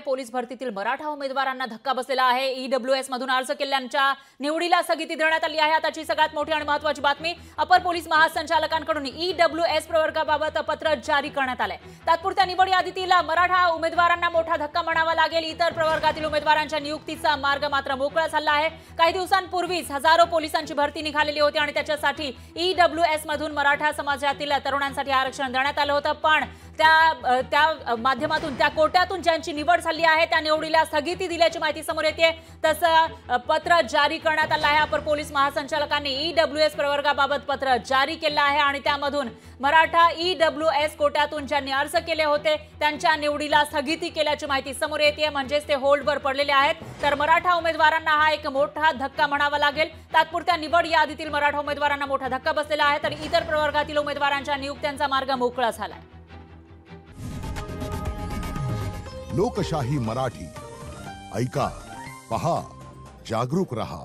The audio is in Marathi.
पोलीस भरतीतील मराठा उमेदवारांना धक्का बसलेला आहे। ईडब्ल्यूएस मधून अर्ज केलेल्यांच्या निवडीला स्थगिती देण्यात आली आहे। आताची सगळ्यात मोठी आणि महत्त्वाची बातमी, अपर पोलीस महासंचालकांकडून ईडब्ल्यूएस प्रवर्गाबाबत पत्र जारी करण्यात आले। तात्पुरत्या निवड यादीतील मराठा उमेदवारांना मोठा धक्का म्हणावा लागेल। इतर प्रवर्गातील उमेदवारांच्या नियुक्तीचा मार्ग मात्र मोकळा झाला आहे। काही दिवसांपूर्वीच हजारो पोलिसांची भरती निघालेली होती आणि त्याच्यासाठी ईडब्ल्यूएस मधून मराठा समाजातील तरुणांसाठी आरक्षण देण्यात आलं होतं, पण त्या माध्यमातून त्या कोट्यातून ज्यांची निवड झाली आहे त्या निवडीला स्थगिती दिल्याची माहिती समोर येते। तसं पत्र जारी करण्यात आलं आहे। अपर पोलीस महासंचालकांनी ईडब्ल्यूएस प्रवर्गाबाबत पत्र जारी केलं आहे आणि त्यामधून मराठा ईडब्ल्यूएस कोट्यातून ज्यांनी अर्ज केले होते त्यांच्या निवडीला स्थगिती केल्याची माहिती समोर येते, म्हणजेच ते होल्डवर पडलेले आहेत। तर मराठा उमेदवारांना हा एक मोठा धक्का म्हणावा लागेल। तात्पुरत्या निवड यादीतील मराठा उमेदवारांना मोठा धक्का बसलेला आहे, तर इतर प्रवर्गातील उमेदवारांच्या नियुक्त्यांचा मार्ग मोकळा झाला आहे। लोकशाही मराठी ऐका, पहा, जागरूक रहा।